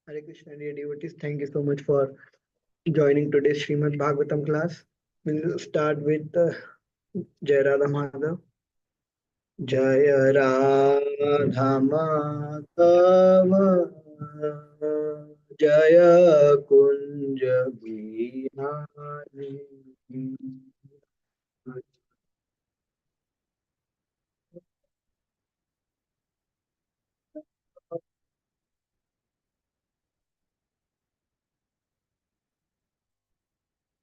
Hare Krishna, dear devotees. Thank you so much for joining today's Srimad Bhagavatam class. We'll start with Jai Radha Madhav. Jai Radha Madhav, Jaya Kunja Bihari.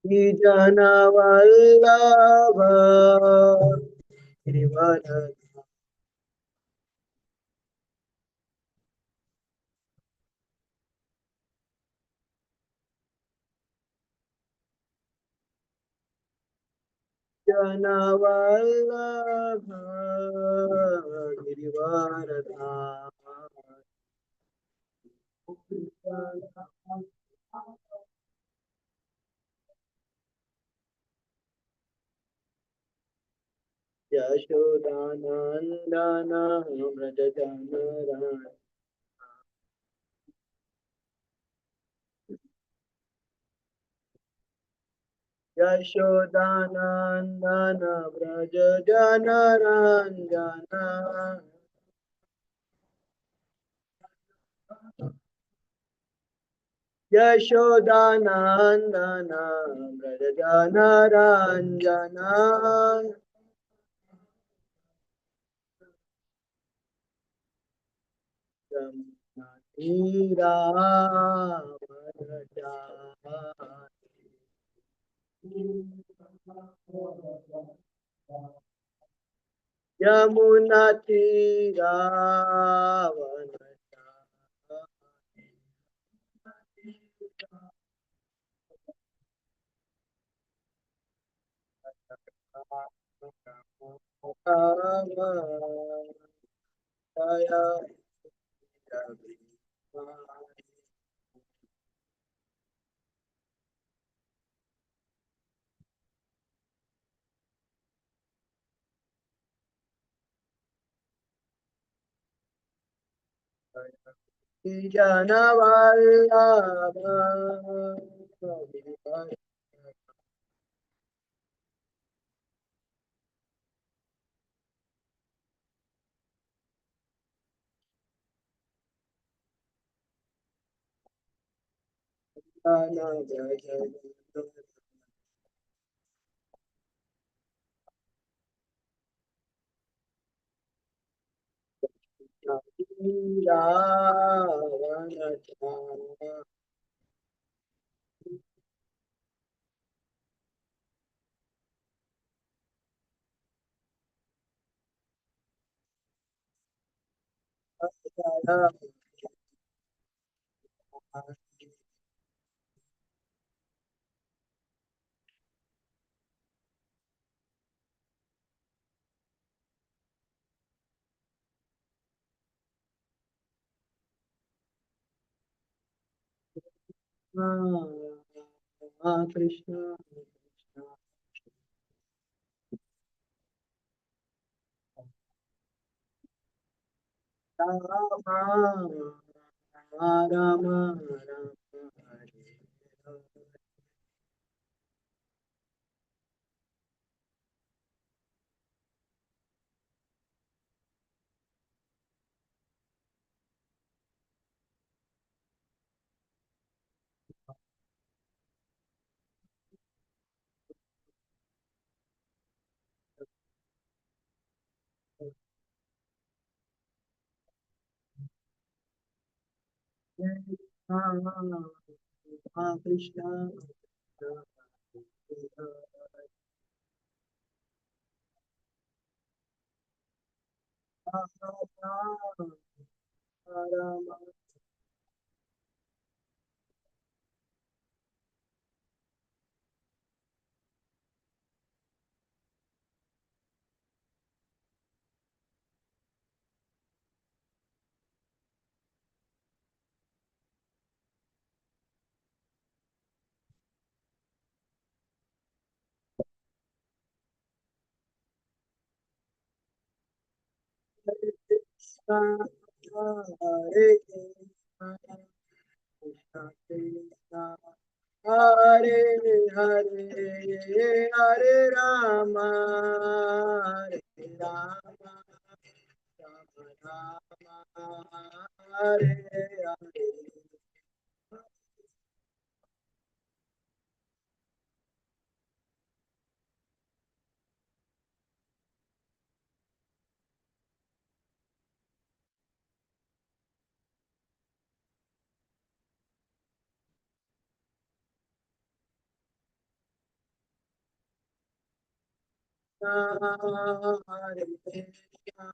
Jana Vallabha Girivaradha Jana Vallabha Girivaradha Yashodanandana Vrajajanara Yashodanandana Vrajajanarandana Yashodanandana Vrajajanarandana Yamuna Krishna Rama Rama Rama Krishna Rama Hare Krishna Hare Krishna Hare Hare Hare Rama Hare Rama Rama Rama Hare Hare Hare Krishna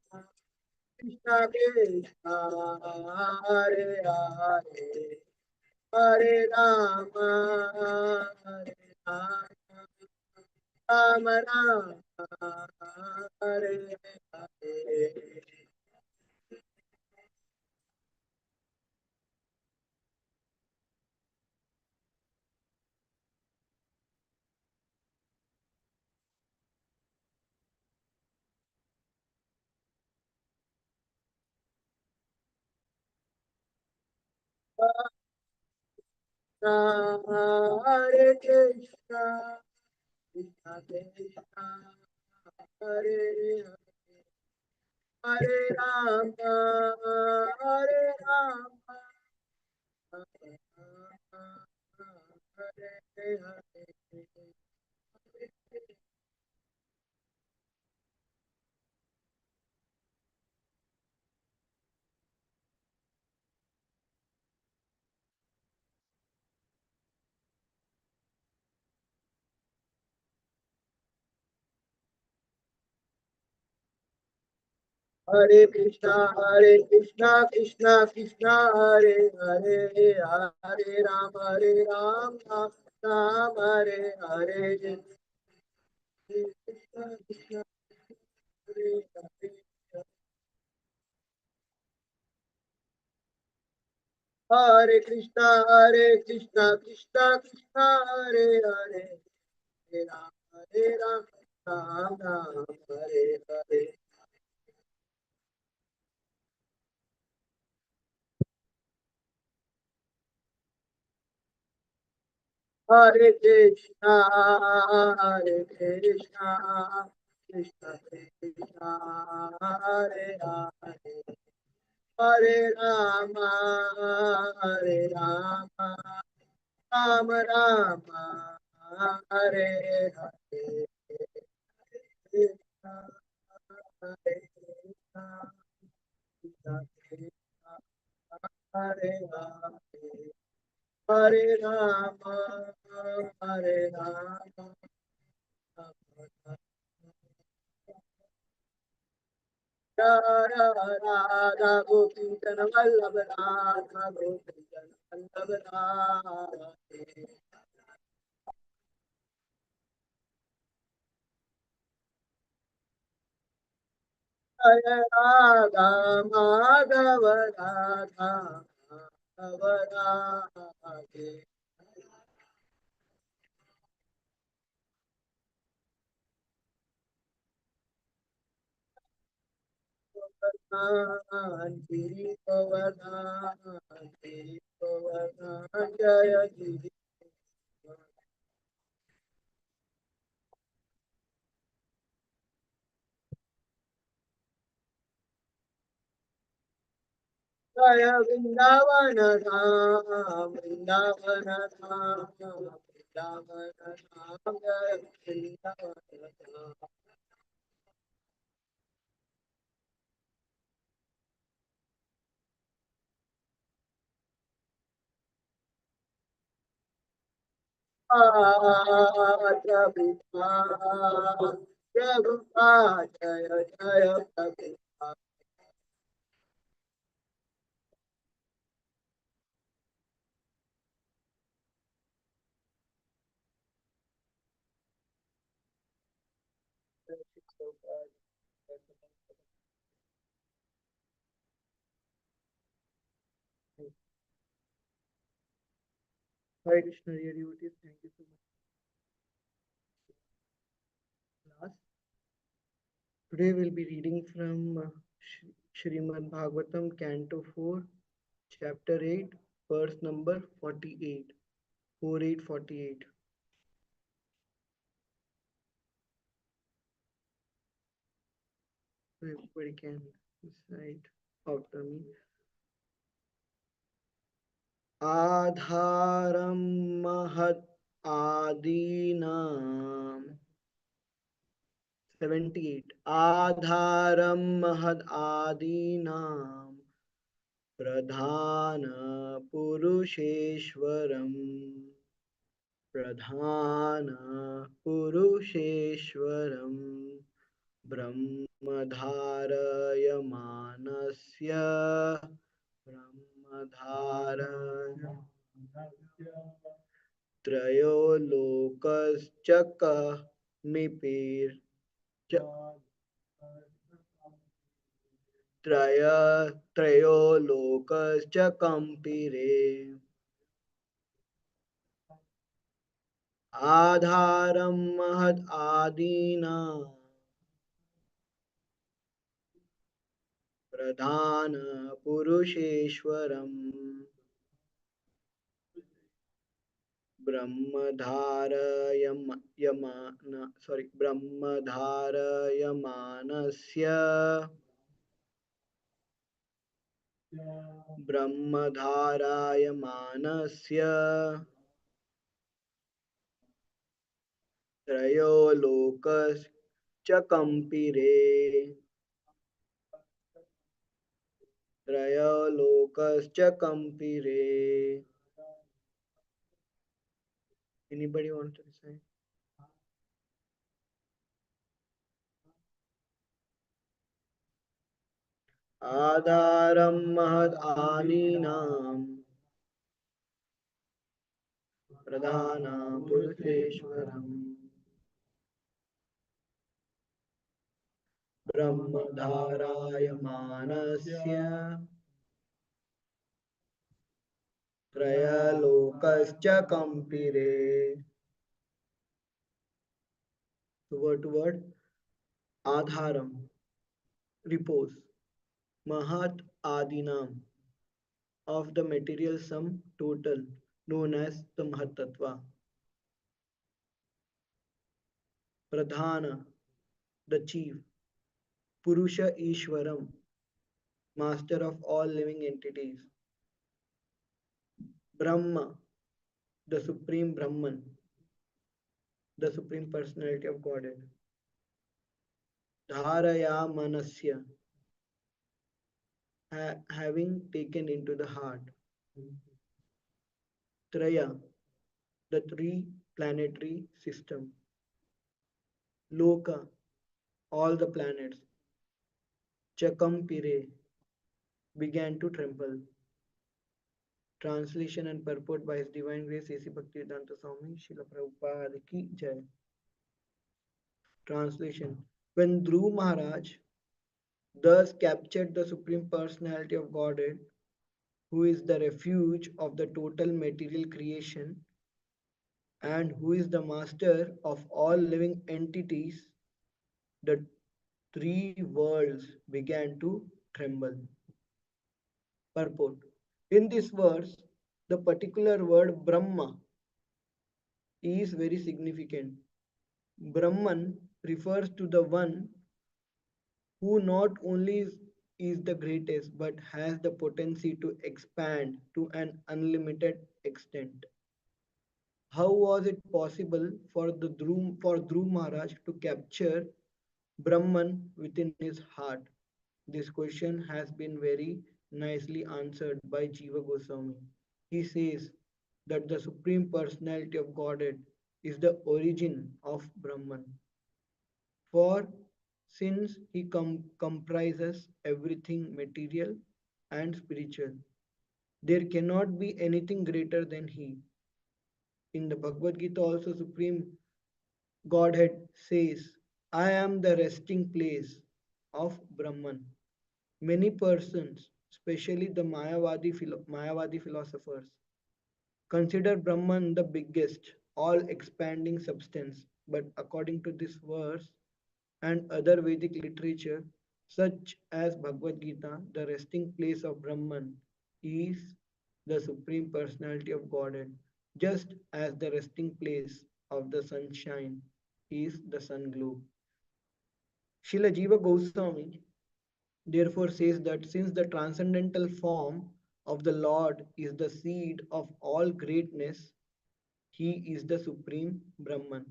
Krishna Krishna Hare Hare Hare Rama Hare Rama Rama Rama Hare Hare Hare Krishna Krishna Krishna Hare Hare Hare Rama Hare Rama Rama Rama Hare Hare Hare Krishna, Krishna Krishna, Hare Hare, Hare Ram, Ram Hare Hare. Krishna Krishna, Hare Hare. Hare Krishna, Krishna Krishna, Hare Hare, Hare Ram, Ram Hare Hare. Hare Krishna, Krishna Krishna, Hare Hare, Hare Rama, Hare Rama, Rama Rama, Hare Hare, Krishna, Hare Krishna, Krishna Krishna, Hare Hare, Hare Rama, Hare Rama, Radha Gopinjan Vallabha Radha Gopinjan Vallabha Radhe Jaya Radha Madhava Radha Madhava Radhe Govardhan Giri Govardhan Giri Govardhan Jaya Giri Jaya Vrindavana Dham Vrindavana Dham Vrindavana Dham Jaya Vrindavana Dham Prabhupada, Prabhupada, Jaya Jaya Prabhupada, Hare Krishna, dear devotees, thank you so much for class. Today we'll be reading from Shrimad Bhagavatam, Canto 4, Chapter 8, verse number 48. 4848. Everybody can recite after me. आधारं महत् आदीनां 78 आधारं महद् आदीनां प्रधानपुरुषेश्वरम् प्रधानपुरुषेश्वरम् ब्रह्मधारयमानस्य ब्रह्मधारय त्रयो लोकश्चक्मिर् त्रय त्रयो लोकश्च कम्पिरे आधारं महद् आदीनां प्रधानपुरुषेश्वरम् ब्रह्मधारयम यमान sorry ब्रह्मधारयमानस्य ब्रह्मधारायमानस्य त्रयो लोकश्च कम्पिरे त्रयो लोकश्च कम्पिरे anybody want to say आधारं महद् आनीनां प्रधानं पुरुषेश्वरम् ब्रह्मधारायमानस्य त्रयलोकश्च कम्पिरे word to word adharam repose mahat adinam of the material sum total known as the mahatattva pradhana the chief purusha ishwaram master of all living entities brahma the supreme brahman the supreme personality of godhead dharaya manasya having taken into the heart traya the three planetary system loka all the planets Chakampire began to tremble. Translation and purport by His Divine Grace A.C. Bhaktivedanta Swami Srila Prabhupada Ki Jai. Translation. When Dhruv Maharaj thus captured the Supreme Personality of Godhead, who is the refuge of the total material creation and who is the master of all living entities, the three worlds began to tremble. Purport. In this verse, the particular word Brahma is very significant. Brahman refers to the one who not only is the greatest but has the potency to expand to an unlimited extent. How was it possible for Dhruv Maharaj to capture Brahman within his heart? This question has been very nicely answered by Jiva Goswami. He says that the Supreme Personality of Godhead is the origin of Brahman. For since he comprises everything material and spiritual, there cannot be anything greater than he. In the Bhagavad Gita, also Supreme Godhead says, I am the resting place of Brahman. Many persons, especially the Mayavadi philosophers, consider Brahman the biggest, all expanding substance. But according to this verse and other Vedic literature, such as Bhagavad Gita, the resting place of Brahman is the Supreme Personality of Godhead. just as the resting place of the sunshine is the sun globe. Srila Jiva Goswami therefore says that since the transcendental form of the Lord is the seed of all greatness, he is the supreme Brahman.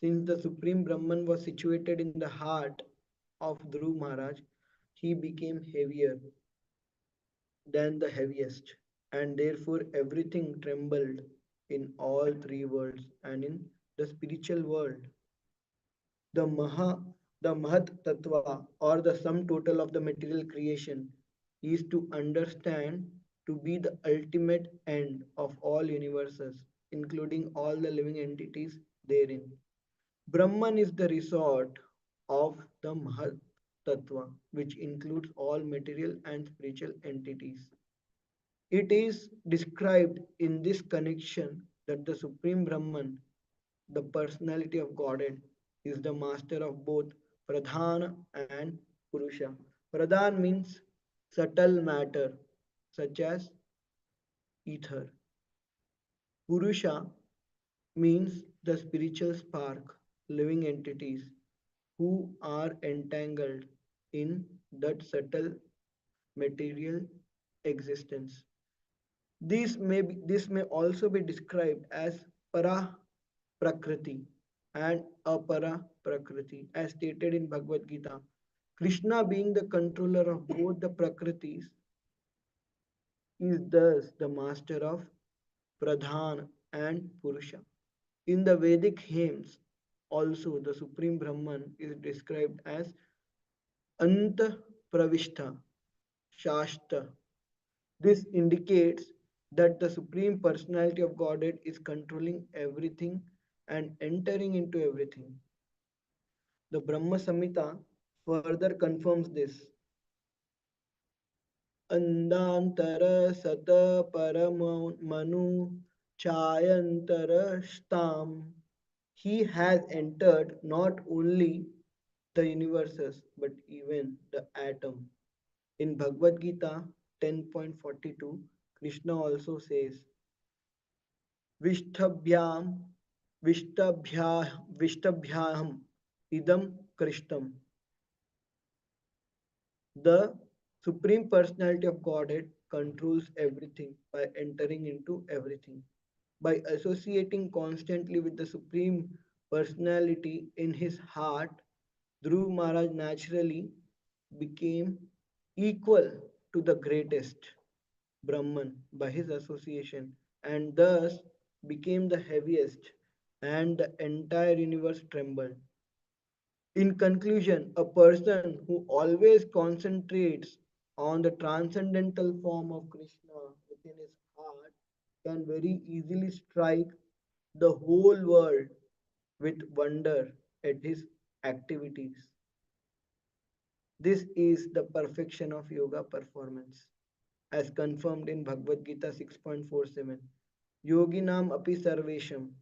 Since the supreme Brahman was situated in the heart of Dhruv Maharaj, he became heavier than the heaviest, and therefore everything trembled in all three worlds and in the spiritual world. The Maha, the Mahat Tattva, or the sum total of the material creation, is to understand to be the ultimate end of all universes, including all the living entities therein. Brahman is the resort of the Mahat Tattva, which includes all material and spiritual entities. It is described in this connection that the Supreme Brahman, the personality of Godhead, is the master of both Pradhana and Purusha. Pradhan means subtle matter, such as ether. Purusha means the spiritual spark, living entities who are entangled in that subtle material existence. This may also be described as para prakriti and apara prakriti as stated in Bhagavad Gita. Krishna being the controller of both the prakritis is thus the master of Pradhan and Purusha. In the Vedic hymns, also the Supreme Brahman is described as Anta Pravishta Shasta. This indicates that the Supreme Personality of Godhead is controlling everything and entering into everything. The Brahma Samhita further confirms this. Andantara sata paramanu chayantara shtam. He has entered not only the universes but even the atom. In Bhagavad Gita 10.42, Krishna also says, Vishtabhyam Vishtabhyaham idam Krishtam. The Supreme Personality of Godhead controls everything by entering into everything. By associating constantly with the Supreme Personality in his heart, Dhruv Maharaj naturally became equal to the greatest Brahman by his association and thus became the heaviest, and the entire universe trembled. In conclusion, a person who always concentrates on the transcendental form of Krishna within his heart can very easily strike the whole world with wonder at his activities. This is the perfection of yoga performance, as confirmed in Bhagavad Gita 6.47. Yoginam api sarvesham.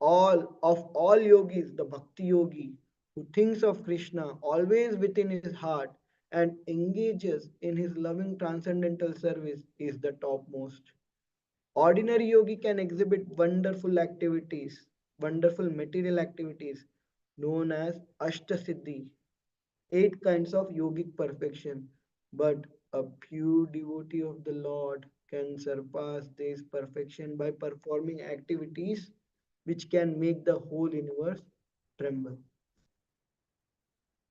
All yogis, the bhakti yogi who thinks of Krishna always within his heart and engages in his loving transcendental service is the topmost. Ordinary yogi can exhibit wonderful material activities known as Ashtasiddhi, eight kinds of yogic perfection. But a pure devotee of the Lord can surpass this perfection by performing activities which can make the whole universe tremble.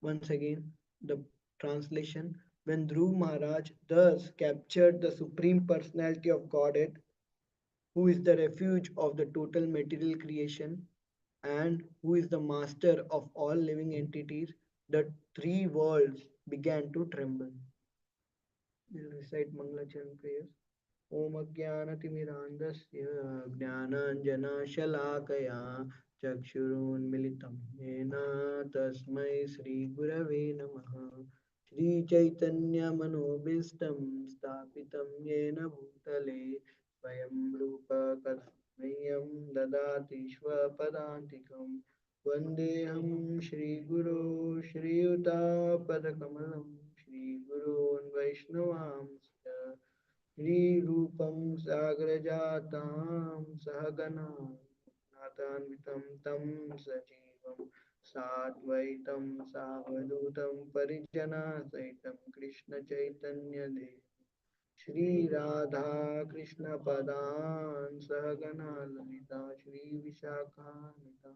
Once again, the translation: when Dhruv Maharaj thus captured the Supreme Personality of Godhead, who is the refuge of the total material creation and who is the master of all living entities, the three worlds began to tremble. We'll recite Mangalacharan prayers. ॐ अज्ञानतिमिरान्धस्य ज्ञानाञ्जनशलाकया चक्षुरुन्मिलितं येन तस्मै श्रीगुरवे नमः श्रीचैतन्यमनोभीष्टं स्थापितं येन भूतले स्वयं रूप कदा मह्यं ददाति स्वपदान्तिकं वन्देऽहं श्रीगुरो श्रीयुतापदकमलं श्रीगुरून् वैष्णवांश्च श्रीरूपं साग्रजातां सहगना नाथान्वितं तं सजीवं साद्वैतं सावधूतं परिजनसहितं कृष्णचैतन्यदेव श्री राधा कृष्ण पदान् सहगना ललिता श्री विशाखान्वितां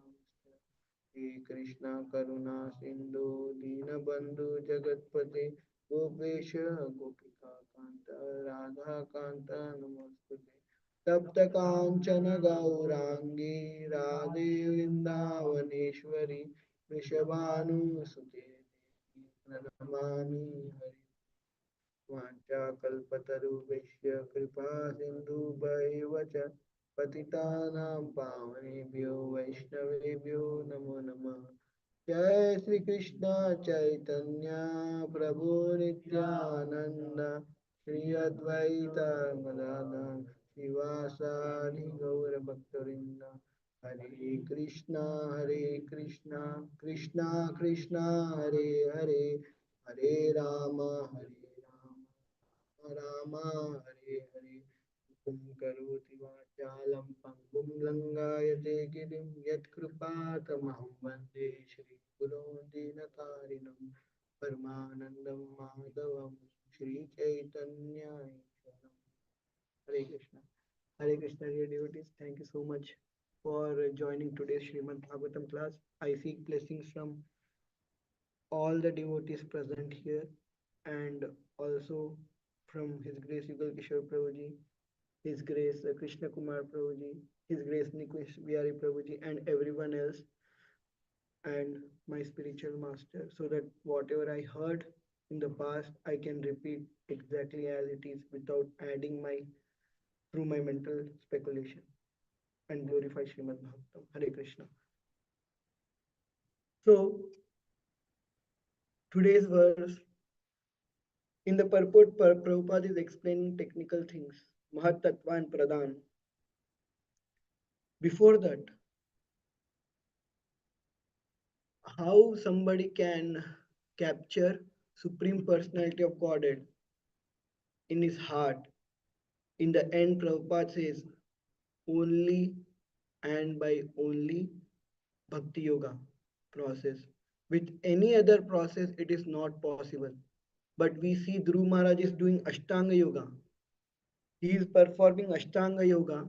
हे कृष्ण करुणा सिंधु दीनबंधु जगतपते गोपेश गोपिका कांत राधा कांत नमस्ते तप्त कांचन गौरांगी राधे वृंदावनेश्वरी वृषभानुसुते प्रणमामि हरि वाञ्छाकल्पतरुभ्यश्च कृपा सिन्धुभ्यैव च पतितानां पावनेभ्यो वैष्णवेभ्यो नमो नमः जय श्री कृष्ण चैतन्य प्रभु नित्यानंद श्री अद्वैत गदाधर शिवासादि गौर भक्तवृंद हरे कृष्णा कृष्णा कृष्णा हरे हरे हरे राम राम हरे हरे हुकुम करोति वाचालं पंगुं लंगायते गिरिं यत्कृपातमहं वन्दे श्रीगुरो दीनतारिणं परमानन्दं माधवं श्रीचैतन्यईश्वरम् Hare Krishna. Hare Krishna, dear devotees. Thank you so much for joining today's Srimad Bhagavatam class. I seek blessings from all the devotees present here and also from His Grace Yugal Kishore Prabhuji, His Grace Krishna Kumar Prabhuji, His Grace Nikush Bihari Prabhuji, and everyone else, and my spiritual master, so that whatever I heard in the past, I can repeat exactly as it is without adding my through my mental speculation and glorify Srimad Bhagavatam. Hare Krishna. So today's verse in the purport, Prabhupada is explaining technical things, Mahat Tattva and Pradhan. Before that, how somebody can capture Supreme Personality of Godhead in his heart. In the end, Prabhupada says, only and by only Bhakti Yoga process. With any other process, it is not possible. But we see Dhruv Maharaj is doing Ashtanga Yoga. He is performing Ashtanga Yoga,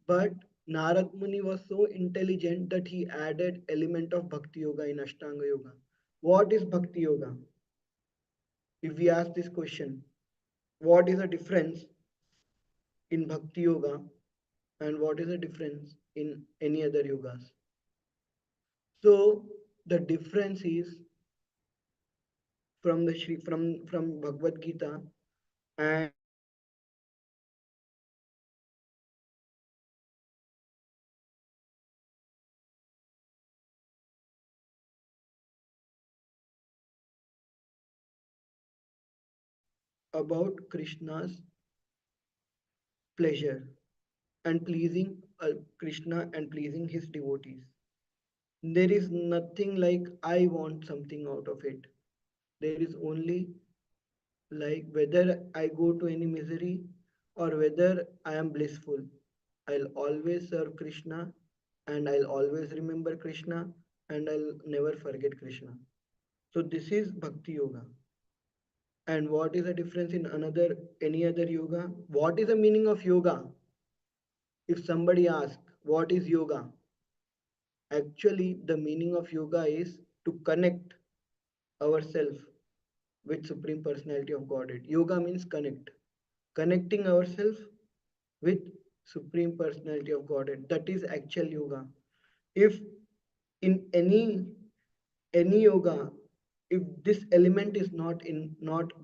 but Narad Muni was so intelligent that he added element of Bhakti Yoga in Ashtanga Yoga. What is Bhakti Yoga? If we ask this question, what is the difference in Bhakti Yoga and what is the difference in any other yogas? So the difference is from the Shri, from Bhagavad Gita and about Krishna's pleasure and pleasing Krishna and pleasing his devotees. There is nothing like I want something out of it. There is only like whether I go to any misery or whether I am blissful. I'll always serve Krishna and I'll always remember Krishna and I'll never forget Krishna. So this is Bhakti Yoga. And what is the difference in another any other yoga? What is the meaning of yoga? If somebody asks, what is yoga? Actually, the meaning of yoga is to connect ourselves with Supreme Personality of Godhead. Yoga means connect. Connecting ourselves with Supreme Personality of Godhead. That is actual yoga. If in any yoga, if this element is not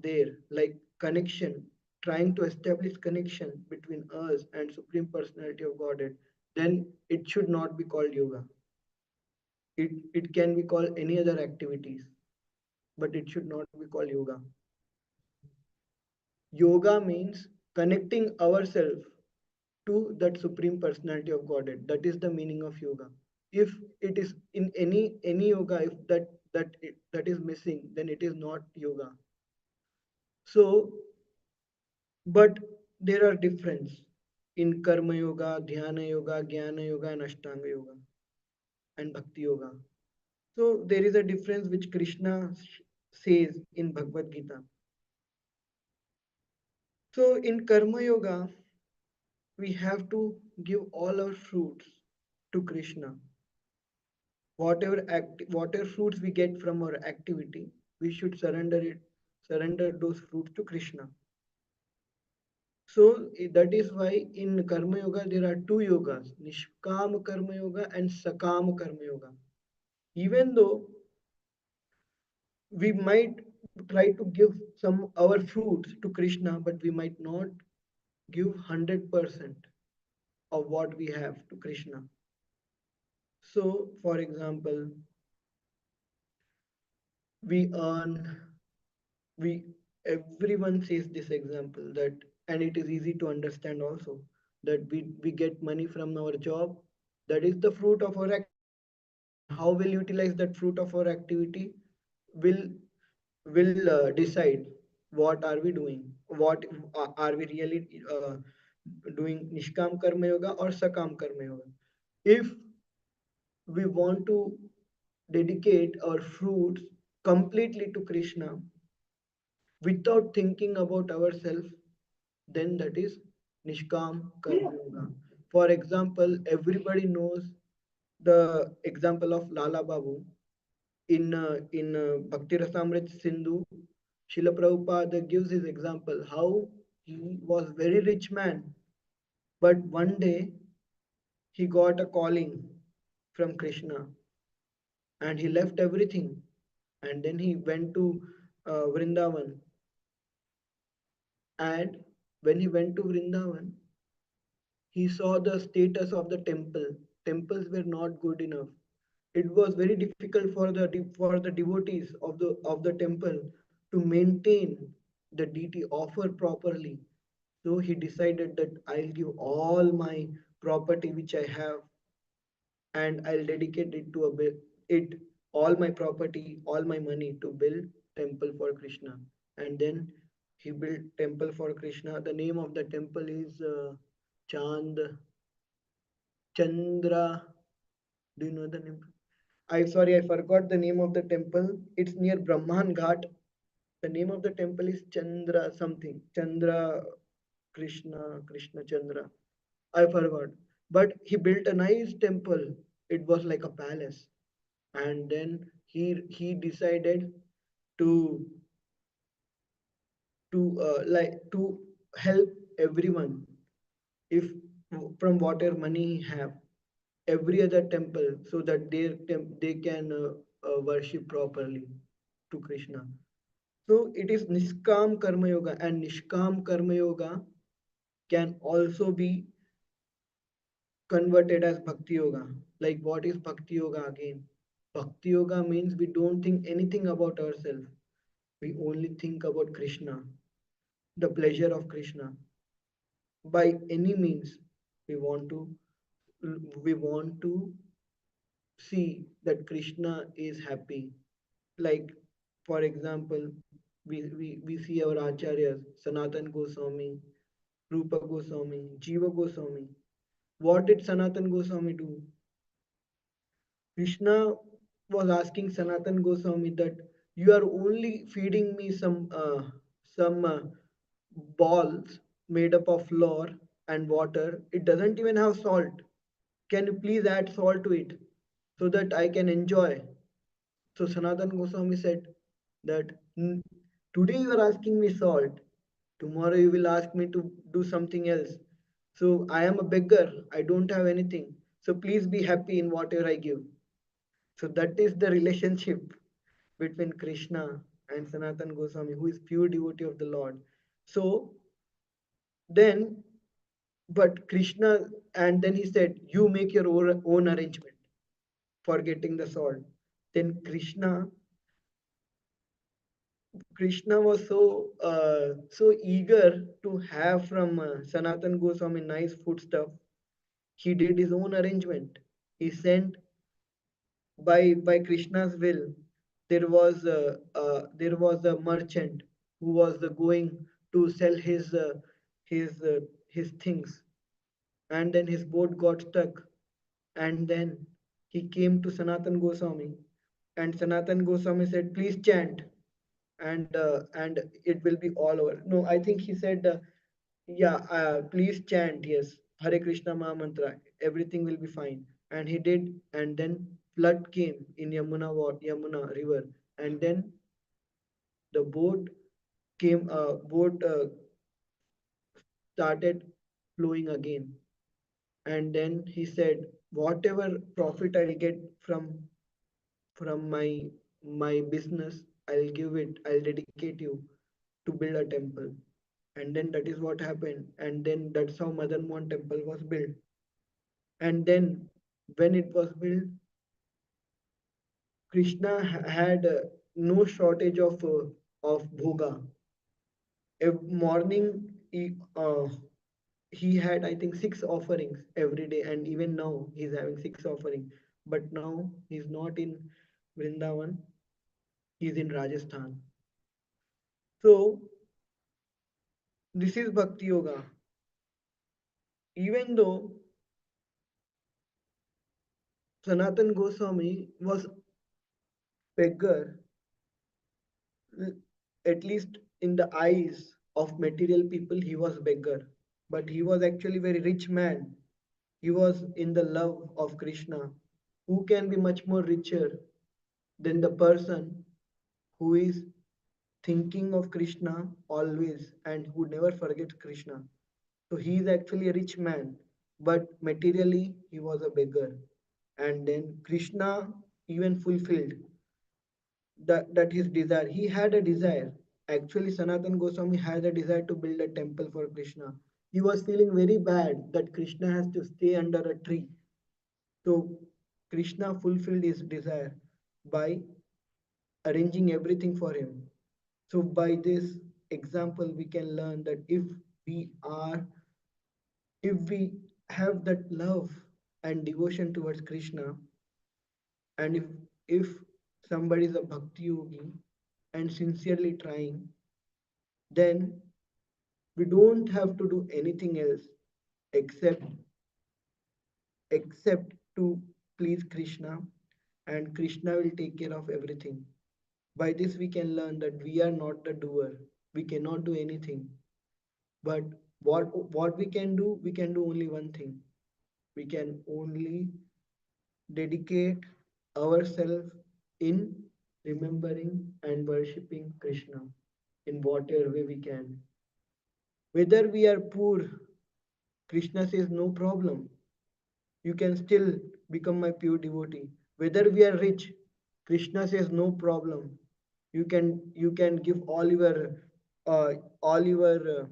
there, like connection, trying to establish connection between us and Supreme Personality of Godhead, then it should not be called yoga. It can be called any other activities, but it should not be called yoga. Yoga means connecting ourselves to that Supreme Personality of Godhead. That is the meaning of yoga. If it is in any yoga, if that is missing, then it is not yoga. So, but there are difference in karma yoga, dhyana yoga, jnana yoga, and ashtanga yoga and bhakti yoga. So there is a difference which Krishna says in Bhagavad Gita. So in karma yoga, we have to give all our fruits to Krishna. Whatever fruits we get from our activity, we should surrender those fruits to Krishna. So that is why in Karma Yoga there are two yogas, Nishkam Karma Yoga and Sakam Karma Yoga. Even though we might try to give some our fruits to Krishna, but we might not give 100% of what we have to Krishna. So, for example, we earn, we everyone says this example that, and it is easy to understand also that we get money from our job. That is the fruit of our activity. And how we'll utilize that fruit of our activity will decide what are we doing, what are we really doing nishkam karma yoga or sakam karma yoga. If we want to dedicate our fruits completely to Krishna without thinking about ourselves, then that is nishkam karma yoga. For example, everybody knows the example of Lala Babu in Bhakti Rasamrit Sindhu. Srila Prabhupada gives his example how he was very rich man, but one day he got a calling from Krishna and he left everything and then he went to Vrindavan. And when he went to Vrindavan, he saw the status of the temple. Temples were not good enough. It was very difficult for the devotees of the temple to maintain the deity offer properly. So he decided that I'll give all my property which I have and I'll dedicate it to it all my property, all my money to build temple for Krishna. And then he built temple for Krishna. The name of the temple is Chand Chandra. Do you know the name? I forgot the name of the temple. It's near Brahman Ghat. The name of the temple is Chandra something. Chandra Krishna Chandra. I forgot. But he built a nice temple. It was like a palace. And then he decided to to help everyone if from whatever money he have every other temple so that they can worship properly to Krishna. So it is Niskam Karma Yoga, and Nishkam Karma Yoga can also be converted as Bhakti Yoga. Like what is Bhakti Yoga again? Bhakti Yoga means we don't think anything about ourselves. We only think about Krishna, the pleasure of Krishna. By any means, we want to we want to see that Krishna is happy. Like, for example, we see our acharyas, Sanatan Goswami, Rupa Goswami, Jiva Goswami. What did Sanatan Goswami do? Krishna was asking Sanatan Goswami that you are only feeding me some balls made up of flour and water. It doesn't even have salt. Can you please add salt to it so that I can enjoy? So Sanatan Goswami said that today you are asking me salt, tomorrow you will ask me to do something else. So I am a beggar, I don't have anything. So please be happy in whatever I give. So that is the relationship between Krishna and Sanatan Goswami, who is pure devotee of the Lord. So then, but Krishna, and then he said, you make your own arrangement for getting the sword. Then Krishna was so eager to have from Sanatan Goswami nice food stuff. He did his own arrangement. He sent by Krishna's will. There was a merchant who was going to sell his things, and then his boat got stuck, and then he came to Sanatan Goswami, and Sanatan Goswami said, "Please chant, and it will be all over." No, I think he said, "Yeah, please chant. Yes, Hare Krishna Maha Mantra. Everything will be fine." And he did, and then flood came in Yamuna river, and then the boat started flowing again. And then he said, "Whatever profit I'll get from my business, I'll dedicate you to build a temple." And then that is what happened, and then that's how Madan Mohan temple was built. And then when it was built, Krishna had no shortage of bhoga. Every morning he had, I think, six offerings every day, and even now he's having six offerings. But now he's not in Vrindavan, he's in Rajasthan. So this is Bhakti Yoga. Even though Sanatan Goswami was beggar, at least in the eyes of material people, he was beggar. But he was actually very rich man. He was in the love of Krishna. Who can be much more richer than the person who is thinking of Krishna always and who never forgets Krishna? So he is actually a rich man, but materially he was a beggar. And then Krishna even fulfilled that his desire. He had a desire. Actually, Sanatan Goswami had a desire to build a temple for Krishna. He was feeling very bad that Krishna has to stay under a tree. So Krishna fulfilled his desire by arranging everything for him. So by this example, we can learn that we are, if we have that love and devotion towards Krishna, and if somebody is a bhakti yogi and sincerely trying, then we don't have to do anything else except except to please Krishna, and Krishna will take care of everything. By this, we can learn that we are not the doer. We cannot do anything. But what we can do only one thing. We can only dedicate ourselves in remembering and worshipping Krishna in whatever way we can. Whether we are poor, Krishna says no problem. You can still become my pure devotee. Whether we are rich, Krishna says no problem. You can give uh, all your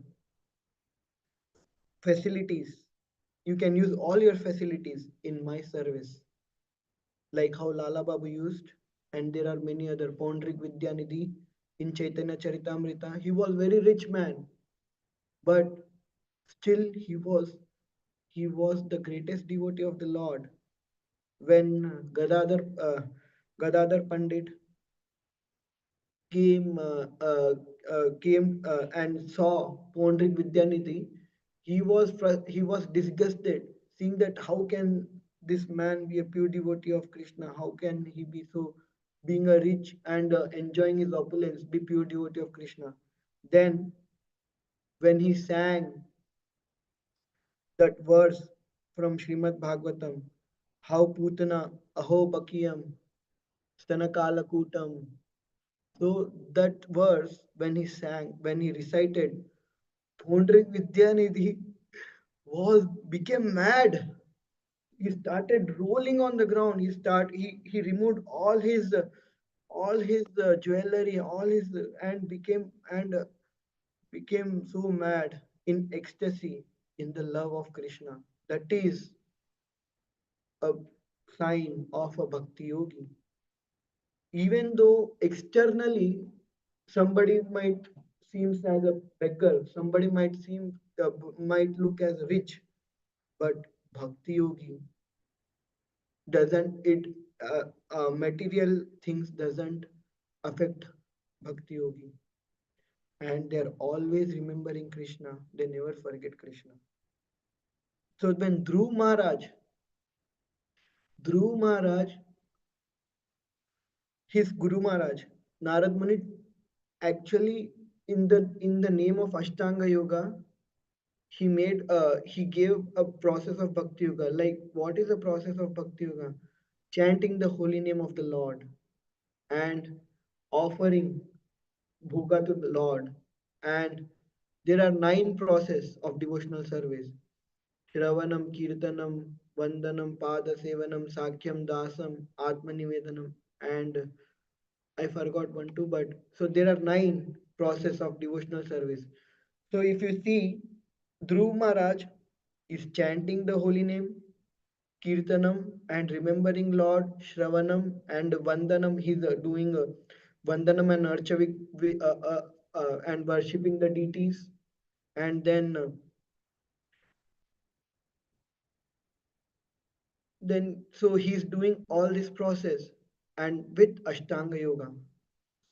facilities. You can use all your facilities in my service, like how Lala Babu used, and there are many other. Pondrik Vidyanidhi in Chaitanya Charitamrita. He was very rich man, but still he was the greatest devotee of the Lord. When Gadadhar Pandit came and saw Pondrik Vidyanidhi, he was disgusted, seeing that how can this man be a pure devotee of Krishna? How can he be so, being a rich and enjoying his opulence, be pure devotee of Krishna? Then when he sang that verse from Srimad Bhagavatam, how Putana Aho Bakiyam Stanakalakutam. So that verse, when he recited, Pondrik Vidyanidhi became mad. He started rolling on the ground. He removed all his jewelry, all his and became so mad in ecstasy in the love of Krishna. That is a sign of a bhakti yogi. Even though externally somebody might seems as a beggar, somebody might look as rich, but bhakti yogi doesn't it material things doesn't affect bhakti yogi. and they're always remembering Krishna. They never forget Krishna. So when Dhruv Maharaj, his Guru Maharaj, Narad Muni, actually in the name of Ashtanga Yoga, he gave a process of Bhakti Yoga. Like what is the process of Bhakti Yoga? Chanting the holy name of the Lord and offering bhoga to the Lord. And there are 9 process of devotional service. Shravanam, Kirtanam, Vandanam, Pada Sevanam, Sakhyam, Dasam, Atmanivedanam, and I forgot one too, but so there are 9 process of devotional service. So if you see, Dhruv Maharaj is chanting the holy name, Kirtanam and remembering Lord, Shravanam and Vandanam. He's doing Vandanam and Archavik and worshipping the deities. And then so he's doing all this process and with Ashtanga Yoga.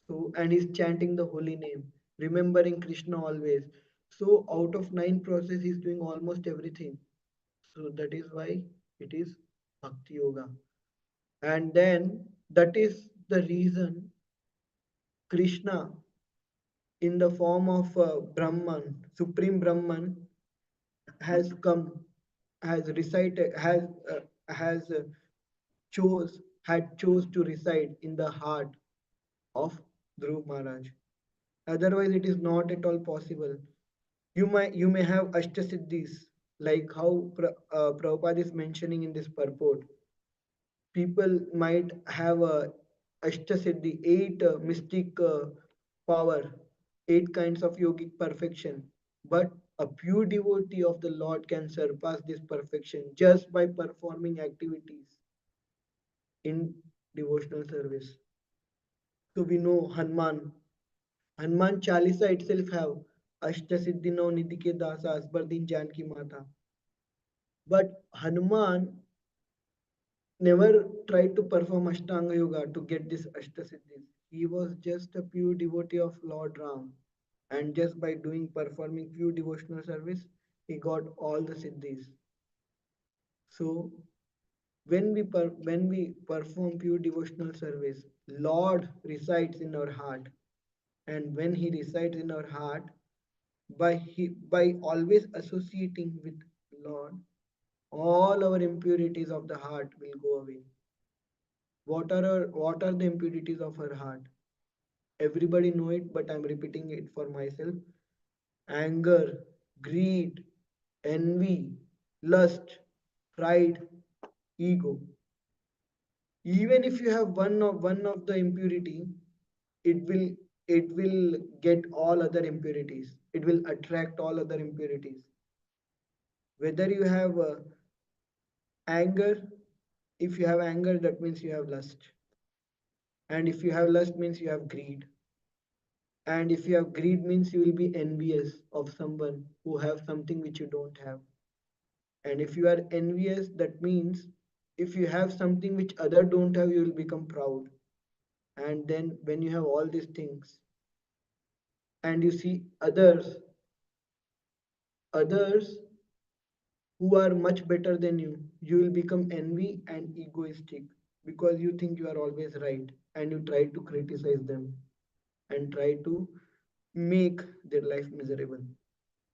So and he's chanting the holy name, remembering Krishna always. So out of 9 process, he's doing almost everything. So that is why it is Bhakti Yoga. And then that is the reason Krishna, in the form of Brahman, Supreme Brahman, has come, has recited, has chose to reside in the heart of Dhruv Maharaj. Otherwise, it is not at all possible. You may have Ashtasiddhis, like how Prabhupada is mentioning in this purport. People might have a Ashtasiddhi, 8 mystic power, 8 kinds of yogic perfection. But a pure devotee of the Lord can surpass this perfection just by performing activities in devotional service. So we know Hanuman Chalisa itself have Ashtasiddhi no Nidhi ke dasa Asbardin Janki Mata. But Hanuman never tried to perform Ashtanga Yoga to get this Ashtasiddhis. He was just a pure devotee of Lord Ram. And just by performing pure devotional service, he got all the Siddhis. So when we perform pure devotional service, Lord resides in our heart. And when he resides in our heart, by always associating with Lord, all our impurities of the heart will go away. What are the impurities of our heart? Everybody know it, but I'm repeating it for myself. Anger, greed, envy, lust, pride, ego. Even if you have one of the impurity, it will it will get all other impurities. It will attract all other impurities. Whether you have anger, if you have anger, that means you have lust. And if you have lust, means you have greed. And if you have greed, means you will be envious of someone who have something which you don't have. And if you are envious, that means if you have something which other don't have, you will become proud. And then when you have all these things and you see others who are much better than you will become envy and egoistic because you think you are always right and you try to criticize them and try to make their life miserable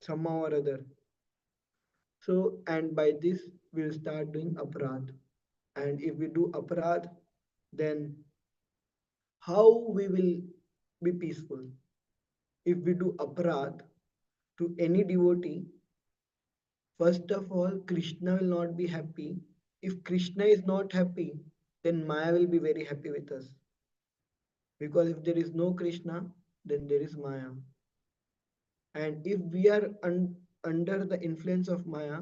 somehow or other. So, and by this, we'll start doing aparadh. And if we do aparadh, then how we will be peaceful? If we do aparadh to any devotee, first of all, Krishna will not be happy. If Krishna is not happy, then Maya will be very happy with us. Because if there is no Krishna, then there is Maya. And if we are under the influence of Maya,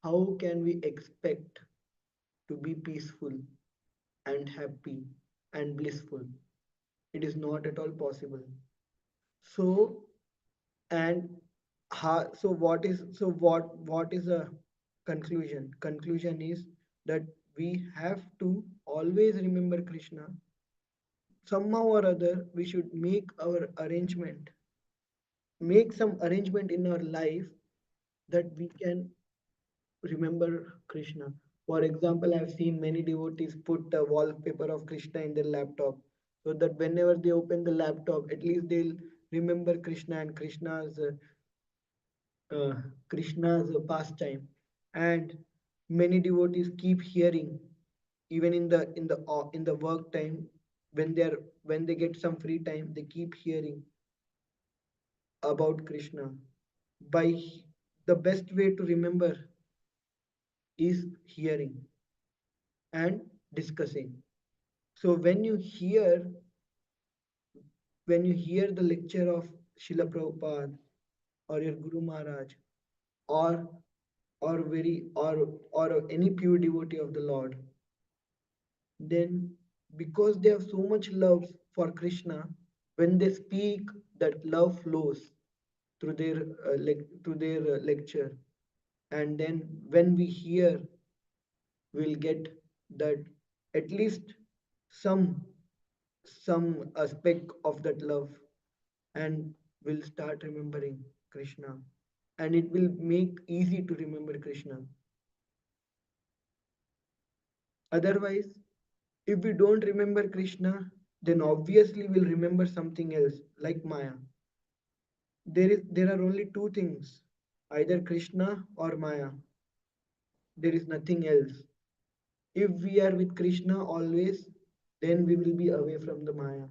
how can we expect to be peaceful and happy and blissful? It is not at all possible. So and what is the conclusion? Conclusion is that we have to always remember Krishna. Somehow or other, we should make our arrangement make some arrangement in our life that we can remember Krishna. For example, I've seen many devotees put a wallpaper of Krishna in their laptop so that whenever they open the laptop, at least they'll remember Krishna and uh, Krishna's pastime. And many devotees keep hearing, even in the work time, when they get some free time, they keep hearing about Krishna. By the best way to remember is hearing and discussing. So when you hear the lecture of Srila Prabhupada or your Guru Maharaj or or very or any pure devotee of the Lord, then because they have so much love for Krishna, when they speak, that love flows through their lecture, and then when we hear, we'll get that at least some some aspect of that love, and we'll start remembering Krishna, and it will make easy to remember Krishna. Otherwise, if we don't remember Krishna, then obviously we'll remember something else like Maya. There are only two things, either Krishna or Maya. There is nothing else. If we are with Krishna always, then we will be away from the Maya.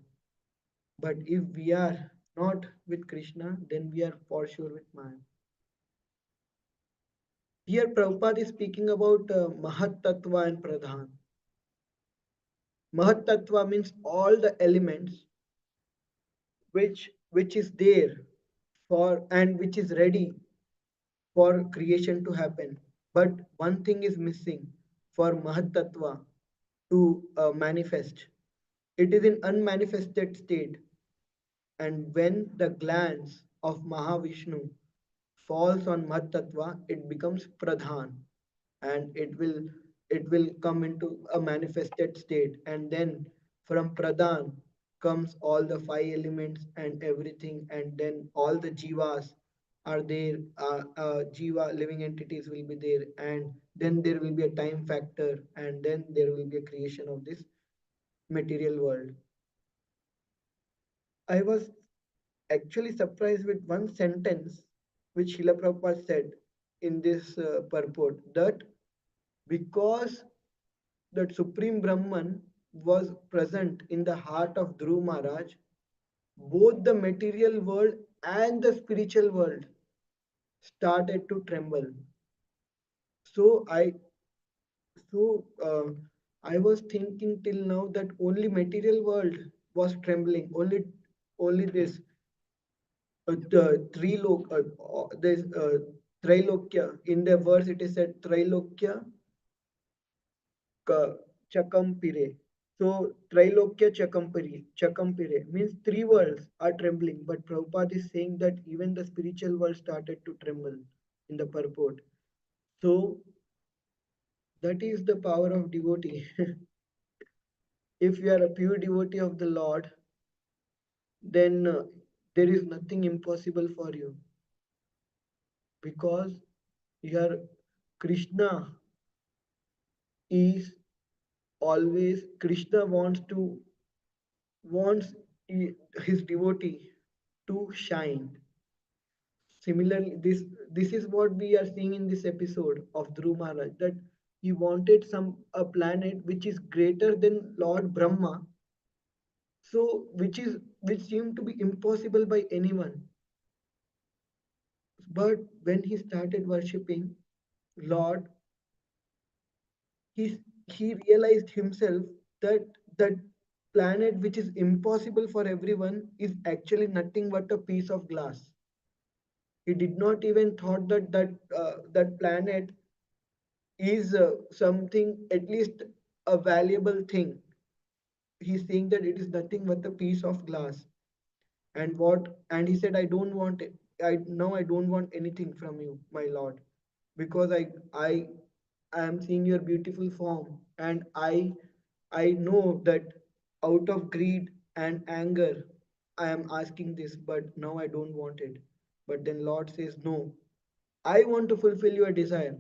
But if we are not with Krishna, then we are for sure with Maya. Here Prabhupada is speaking about Mahat Tattva and Pradhan. Mahat Tattva means all the elements which is there for and which is ready for creation to happen. But one thing is missing for Mahat Tattva to manifest. It is in unmanifested state, and when the glance of Mahavishnu falls on Mahat Tattva, it becomes Pradhan, and it will come into a manifested state, and then from Pradhan comes all the five elements and everything, and then all the jivas are there. Jiva living entities will be there, and then there will be a time factor, and then there will be a creation of this material world. I was actually surprised with one sentence which Srila Prabhupada said in this purport, that because that Supreme Brahman was present in the heart of Dhruv Maharaj, both the material world and the spiritual world started to tremble. So I was thinking till now that only material world was trembling, only this this Trilokya. In the verse it is said Trilokya Chakampire. So Trilokya Chakampire means three worlds are trembling, but Prabhupada is saying that even the spiritual world started to tremble in the purport. So that is the power of devotee. If you are a pure devotee of the Lord, then there is nothing impossible for you, because your Krishna is always Krishna wants his devotee to shine. Similarly, this is what we are seeing in this episode of Dhruv Maharaj, that he wanted some a planet which is greater than Lord Brahma, so which seemed to be impossible by anyone. But when he started worshipping Lord, he he realized himself that that planet which is impossible for everyone is actually nothing but a piece of glass. He did not even thought that planet is something, at least a valuable thing. He's saying that it is nothing but a piece of glass. And he said, I don't want it. I don't want anything from you, my Lord, because I am seeing your beautiful form, and I know that out of greed and anger I am asking this, but now I don't want it. But then Lord says, no, I want to fulfill your desire,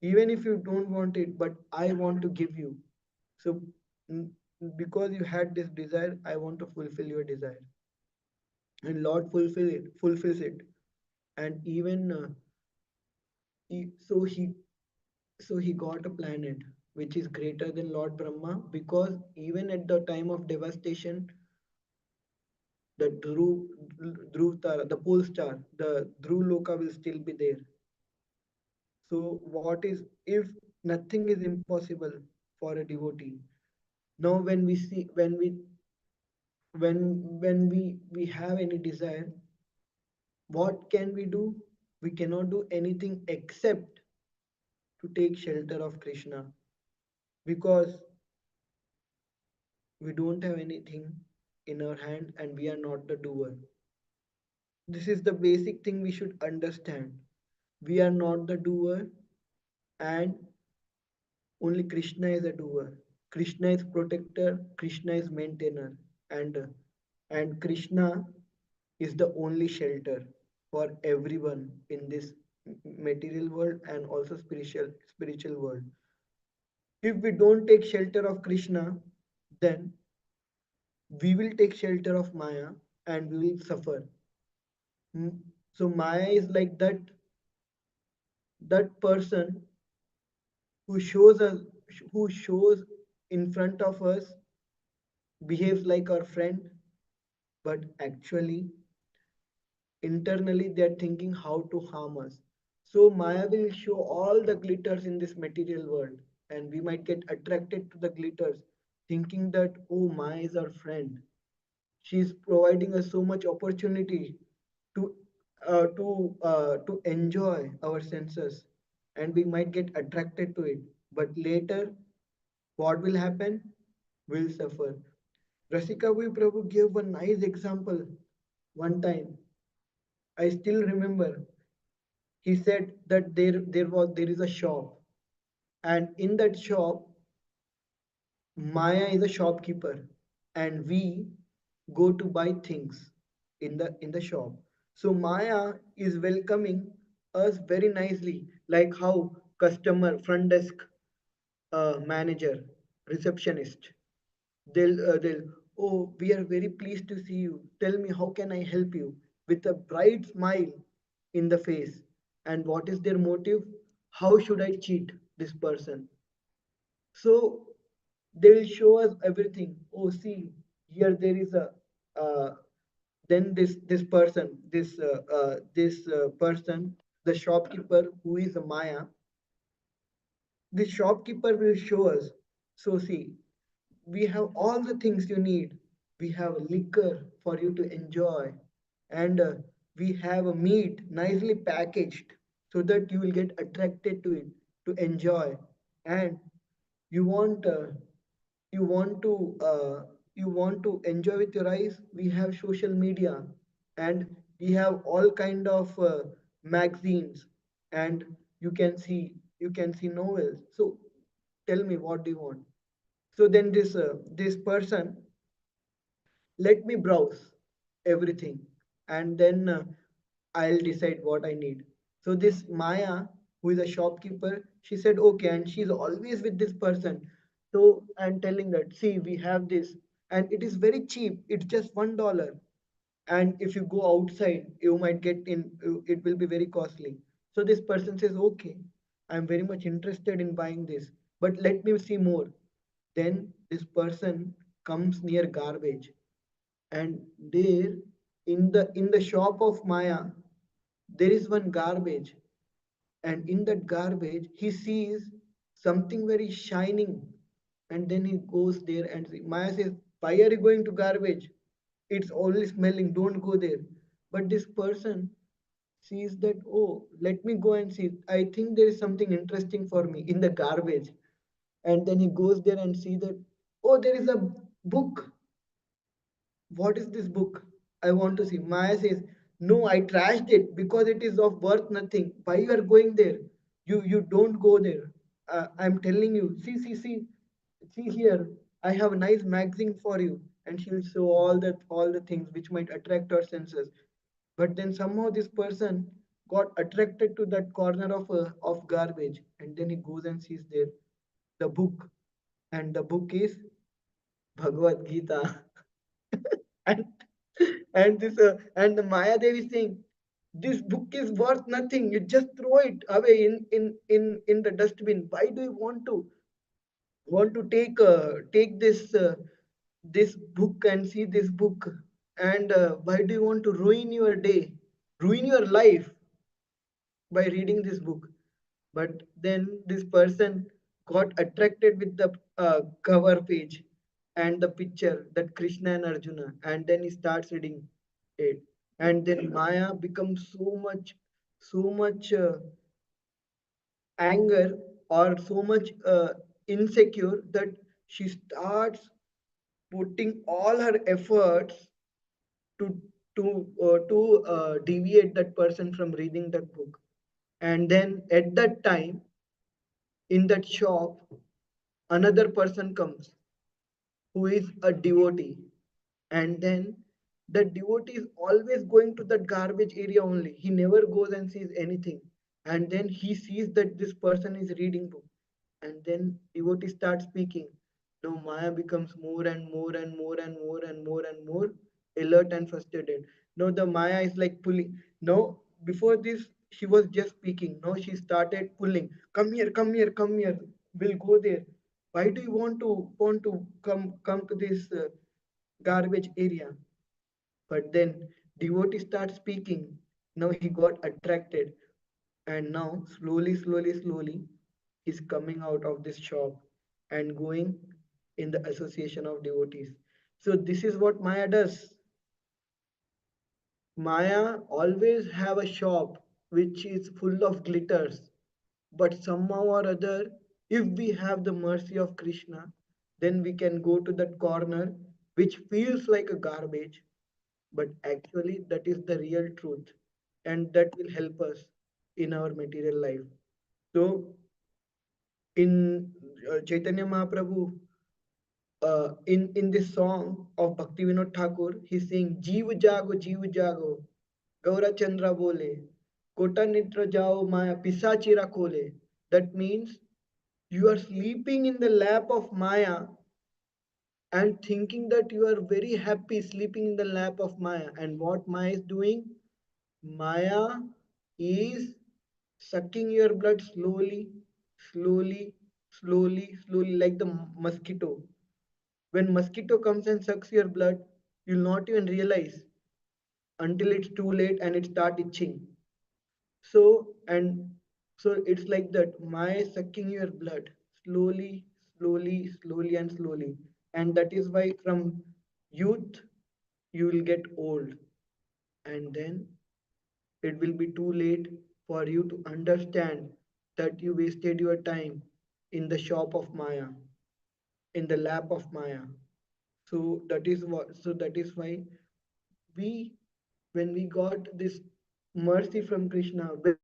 even if you don't want it, but I want to give you. So, mm, because you had this desire, I want to fulfill your desire. And Lord fulfills it. And even he, so he so he got a planet which is greater than Lord Brahma, because even at the time of devastation, the Dhruv Tara, the pole star, the Dhruv Loka will still be there. So what is, if nothing is impossible for a devotee? Now when we see, when we have any desire, what can we do? We cannot do anything except to take shelter of Krishna, because we don't have anything in our hand and we are not the doer. This is the basic thing we should understand. We are not the doer, and only Krishna is a doer. Krishna is protector, Krishna is maintainer, and Krishna is the only shelter for everyone in this material world and also spiritual world. If we don't take shelter of Krishna, then we will take shelter of Maya and we will suffer. Mm, so Maya is like that person who shows us, who shows in front of us, behaves like our friend, but actually internally they are thinking how to harm us. So Maya will show all the glitters in this material world, and we might get attracted to the glitters, thinking that, oh, Maya is our friend. She's providing us so much opportunity to to enjoy our senses, and we might get attracted to it. But later, what will happen? We'll suffer. Rasika Prabhu gave a nice example one time. I still remember. He said that there is a shop, and in that shop, Maya is a shopkeeper, and we go to buy things in the shop. So Maya is welcoming us very nicely, like how customer front desk manager, receptionist, they'll, oh, we are very pleased to see you. Tell me, how can I help you? With a bright smile in the face. And what is their motive? How should I cheat this person? So they will show us everything. Oh, see, here there is a then this person, this person, the shopkeeper who is a Maya, the shopkeeper will show us. So see, we have all the things you need. We have liquor for you to enjoy, and we have a meat nicely packaged so that you will get attracted to it to enjoy. And you want you want to you want to enjoy with your eyes. We have social media, and we have all kind of magazines, and you can see novels. So tell me, what do you want? So then this person, let me browse everything, and then I'll decide what I need. So this Maya, who is a shopkeeper, she said okay, and she's always with this person. So I'm telling that, see, we have this, and it is very cheap. It's just $1. And if you go outside, you might get in. It will be very costly. So this person says, okay, I'm very much interested in buying this, but let me see more. Then this person comes near garbage, and there in the shop of Maya, there is one garbage, and in that garbage he sees something very shining, and then he goes there and Maya says, why are you going to garbage? It's only smelling, don't go there. But this person sees that, oh, let me go and see, I think there is something interesting for me in the garbage. And then he goes there and see that, oh, there is a book. What is this book? I want to see. Maya says, no, I trashed it because it is of worth nothing. Why you are going there? You don't go there. I'm telling you. See here. I have a nice magazine for you, and she will show all the things which might attract our senses. But then somehow this person got attracted to that corner of garbage, and then he goes and sees there the book, and the book is Bhagavad Gita. and and the Maya Devi is saying, this book is worth nothing. You just throw it away in the dustbin. Why do you want to take this book and see this book? And why do you want to ruin your day, ruin your life by reading this book? But then this person got attracted with the cover page and the picture that Krishna and Arjuna, and then he starts reading it, and then Maya becomes so much anger or so much insecure that she starts putting all her efforts to to deviate that person from reading that book. And then at that time, in that shop, another person comes who is a devotee, and then the devotee is always going to that garbage area only. He never goes and sees anything, and then he sees that this person is reading book, and then devotee starts speaking. Now Maya becomes more and more and more and more and more and more alert and frustrated. Now the Maya is like pulling. Now before this she was just speaking, now she started pulling. Come here, come here, come here, we'll go there. Why do you want to come to this garbage area? But then devotee starts speaking. Now he got attracted, and now slowly he's coming out of this shop and going in the association of devotees. So this is what Maya does. Maya always have a shop which is full of glitters, but somehow or other, if we have the mercy of Krishna, then we can go to that corner which feels like a garbage, but actually that is the real truth, and that will help us in our material life. So in Chaitanya Mahaprabhu, in this song of Bhakti Vinod Thakur, he's saying, Jeev jago, Gaura Chandra bole, Kota Nitra jao maya pisachira kole. That means you are sleeping in the lap of Maya and thinking that you are very happy sleeping in the lap of Maya. And what Maya is doing? Maya is sucking your blood slowly, like the mosquito. When mosquito comes and sucks your blood, you'll not even realize until it's too late and it start itching. So and so it's like that. My sucking your blood slowly, and that is why from youth you will get old, and then it will be too late for you to understand that you wasted your time in the shop of Maya, in the lap of Maya. So that is why we, when we got this mercy from Krishna, when we got this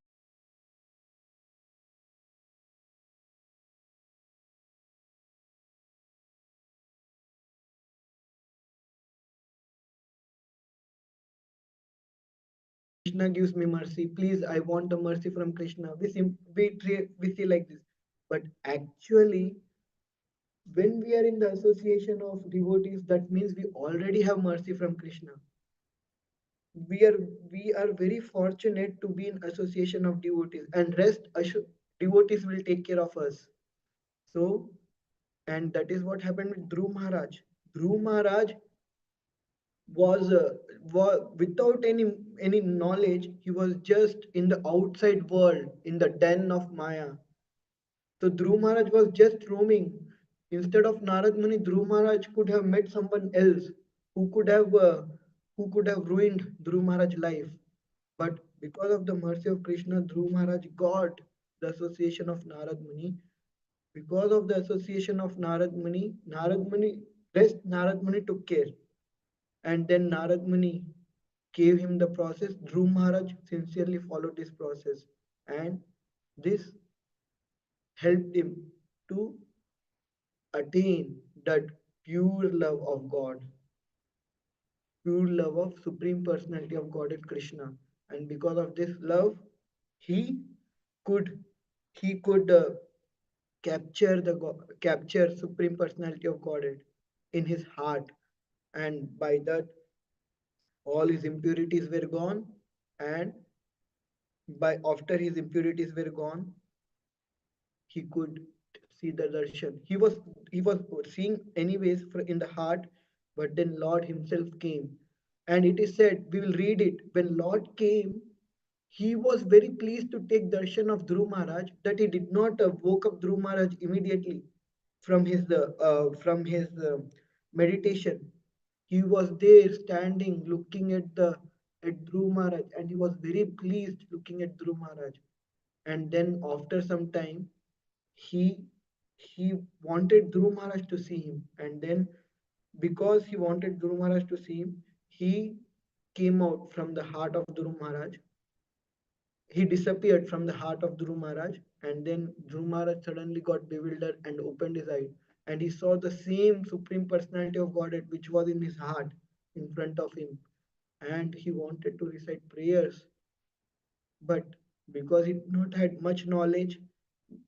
Krishna gives me mercy, please, I want the mercy from Krishna. We see like this. But actually, when we are in the association of devotees, that means we already have mercy from Krishna. We are very fortunate to be in association of devotees, and devotees will take care of us. So, and that is what happened with Dhruv Maharaj. Dhruv Maharaj was without any knowledge. He was just in the outside world, in the den of Maya. So Dhruv Maharaj was just roaming. Instead of Narad Muni, Dhruv Maharaj could have met someone else who could have uh, who could have ruined Dhruv Maharaj's life. But because of the mercy of Krishna, Dhruv Maharaj got the association of Narad Muni. Because of the association of Narad Muni, rest Narad Muni took care. And then Narad Muni gave him the process. Dhruv Maharaj sincerely followed this process. And this helped him to attain that pure love of God. pure love of Supreme Personality of Godhead Krishna. And because of this love, he could he could capture Supreme Personality of Godhead in his heart, and by that all his impurities were gone, and by after his impurities were gone, he could see the darshan. He was seeing anyways in the heart, but then Lord Himself came, and it is said we will read it. When Lord came, he was very pleased to take darshan of Dhruv Maharaj that he did not woke up Dhruv Maharaj immediately from his meditation. He was there standing looking at Dhruv Maharaj, and he was very pleased looking at Dhruv Maharaj. And then after some time, he he wanted Dhruv Maharaj to see him, and then because he wanted Dhruv Maharaj to see him, he came out from the heart of Dhruv Maharaj. He disappeared from the heart of Dhruv Maharaj, and then Dhruv Maharaj suddenly got bewildered and opened his eyes, and he saw the same Supreme Personality of Godhead which was in his heart in front of him, and he wanted to recite prayers, but because he did not had much knowledge,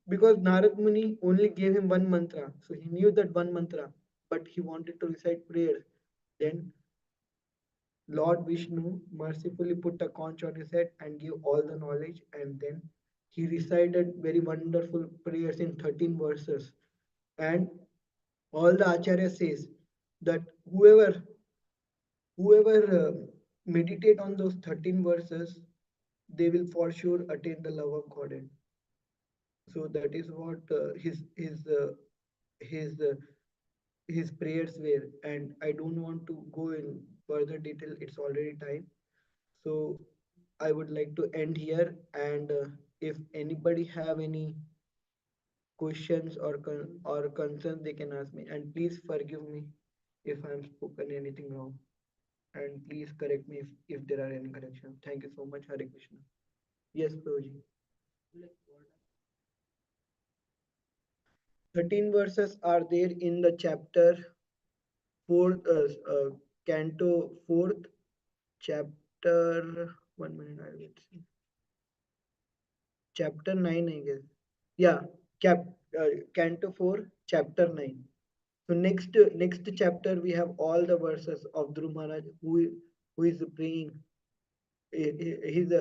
because Narad Muni only gave him one mantra, so he knew that one mantra, but he wanted to recite prayers. Then Lord Vishnu mercifully put a conch on his head and gave all the knowledge, and then he recited very wonderful prayers in 13 verses. And all the Acharya says that whoever meditate on those 13 verses, they will for sure attain the love of Godhead. So that is what his his prayers were, and I don't want to go in further detail, it's already time. So I would like to end here, and if anybody have any questions or concerns, they can ask me, and please forgive me if I'm spoken anything wrong, and please correct me if there are any corrections. Thank you so much. Hare Krishna. Yes, Prabhuji. 13 verses are there in the chapter 4, canto 4th, chapter, 1 minute, I will see. Chapter 9, I guess. Yeah, cap, canto 4, chapter 9. So next chapter we have all the verses of Dhruv Maharaj who is praying. He's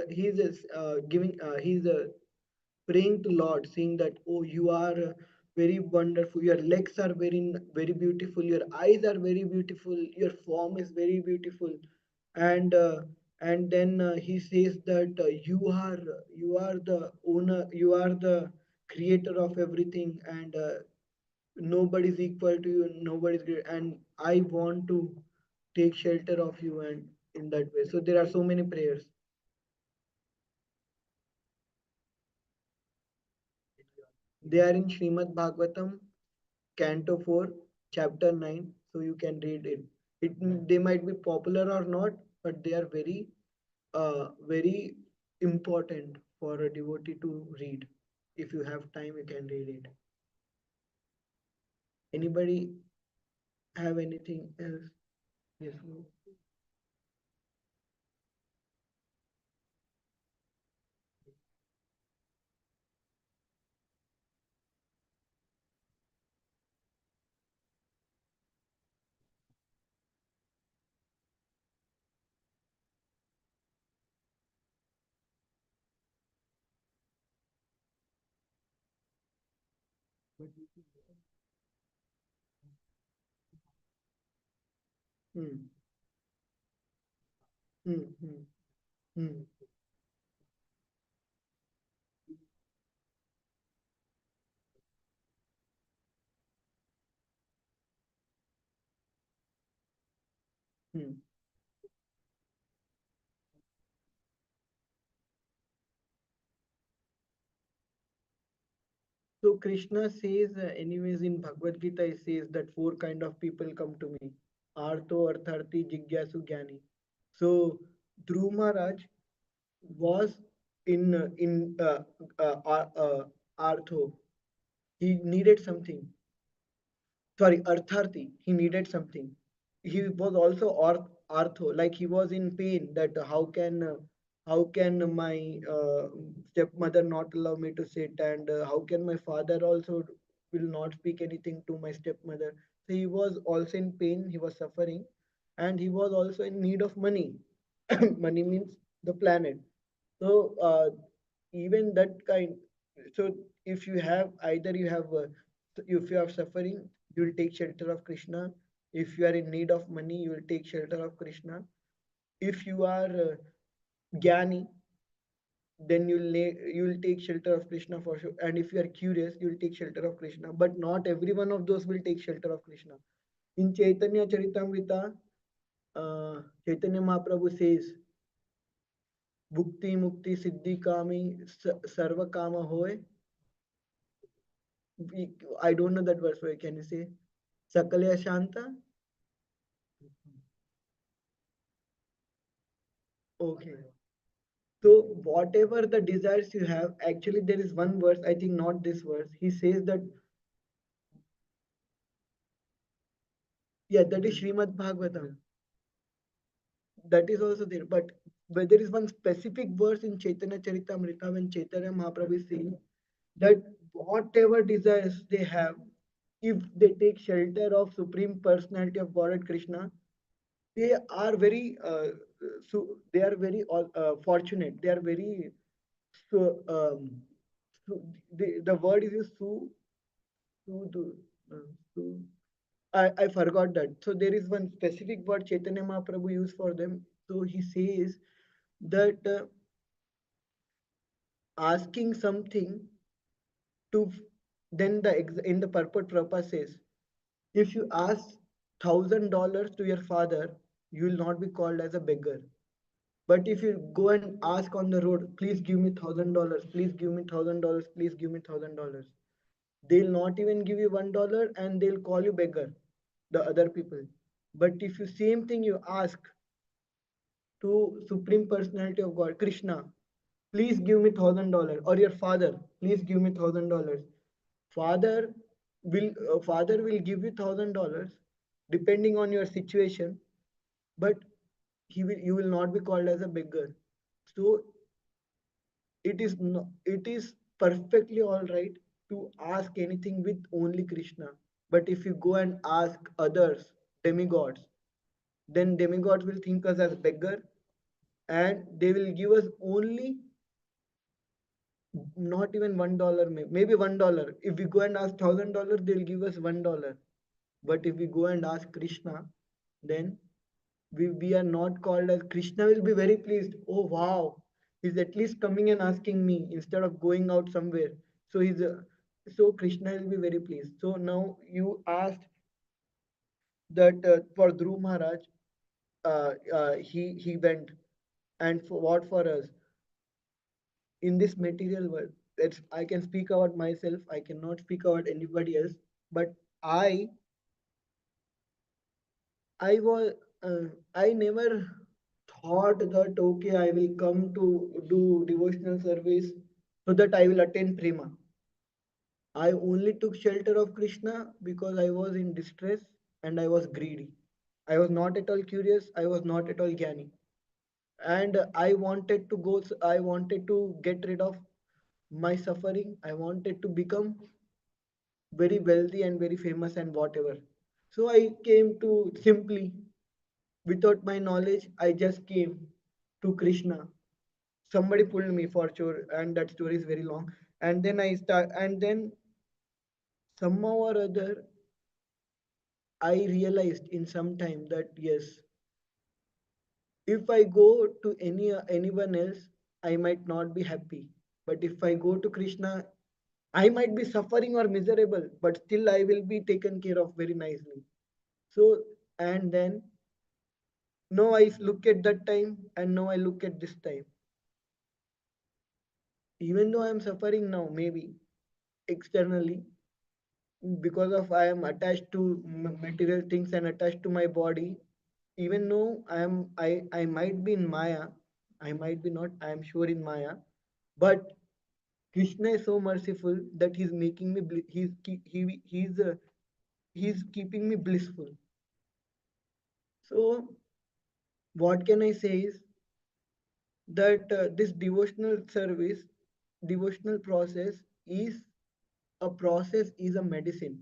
praying to Lord, saying that, oh, you are very wonderful. Your legs are very beautiful. Your eyes are very beautiful. Your form is very beautiful. And then he says that you are the owner. You are the creator of everything, and nobody's equal to you. Nobody's great. And I want to take shelter of you, and in that way. So there are so many prayers. They are in Srimad Bhagavatam, Canto 4, Chapter 9, so you can read it. They might be popular or not, but they are very important for a devotee to read. If you have time, you can read it. Anybody have anything else? Yes. No? Hmm. Hmm. Hmm. Hmm. Hmm. So Krishna says, anyways, in Bhagavad Gita, he says that four kind of people come to me: Artho, Artharthi, Jigyasu, Jnani. So Dhruv Maharaj was in Artho. He needed something. Sorry, Artharthi. He needed something. he was also ortho, like he was in pain that how can my stepmother not allow me to sit, and how can my father also will not speak anything to my stepmother. So he was also in pain, he was suffering, and he was also in need of money. Money means the planet. So even that kind, so if you have either you have if you are suffering, you will take shelter of Krishna. If you are in need of money, you will take shelter of Krishna. If you are jnani, then you'll take shelter of Krishna for sure. And if you are curious, you'll take shelter of Krishna. But not every one of those will take shelter of Krishna. In Chaitanya Charitamrita, Chaitanya Mahaprabhu says, Bhukti Mukti Siddhi Kami Sarva Kama Hoy. I don't know that verse. Can you say Sakalya Shanta? Okay. So whatever the desires you have, actually there is one verse, I think not this verse. He says that, yeah, that is Srimad Bhagavatam. That is also there. But there is one specific verse in Chaitanya Charitamrita when Chaitanya Mahaprabhu is saying that whatever desires they have, if they take shelter of Supreme Personality of Godhead Krishna, they are very they are very fortunate. They are very so, so the word is su su do su. I forgot that. So there is one specific word Chaitanya Mahaprabhu used for them. So he says that asking something to then in the purport Prabhupada says, if you ask $1,000 to your father, you will not be called as a beggar. But if you go and ask on the road, please give me $1,000, please give me $1,000, please give me $1,000, they'll not even give you $1 and they'll call you beggar, the other people. But if you same thing you ask to Supreme Personality of God, Krishna, please give me $1,000, or your father, please give me $1,000. Father father will give you $1,000 depending on your situation, but you will not be called as a beggar. So it is no, it is perfectly all right to ask anything with only Krishna. But if you go and ask others, demigods, then demigods will think us as beggar, and they will give us only not even $1, maybe $1. If we go and ask $1,000, they'll give us $1. But if we go and ask Krishna, then we are not called as Krishna will be very pleased. Oh wow, he's at least coming and asking me instead of going out somewhere. So so Krishna will be very pleased. So now you asked that for Dhruv Maharaj, he went, and for what for us in this material world. That's I can speak about myself. I cannot speak about anybody else. But I I was I never thought that okay, I will come to do devotional service so that I will attain prema. I only took shelter of Krishna because I was in distress and I was greedy. I was not at all curious. I was not at all jnani, and I wanted to go. I wanted to get rid of my suffering. I wanted to become very wealthy and very famous and whatever. So I came to simply without my knowledge, I just came to Krishna. Somebody pulled me for sure, and that story is very long. And then somehow or other, I realized in some time that yes, if I go to anyone else, I might not be happy. But if I go to Krishna, I might be suffering or miserable, but still I will be taken care of very nicely. So, and then now I look at that time, and now I look at this time. Even though I am suffering now, maybe externally, because of I am attached to material things and attached to my body, even though I might be in Maya, I might be not, I am sure in Maya, but Krishna is so merciful that he's making me he's keeping me blissful. So what can I say is that this devotional service, devotional process is a process, is a medicine.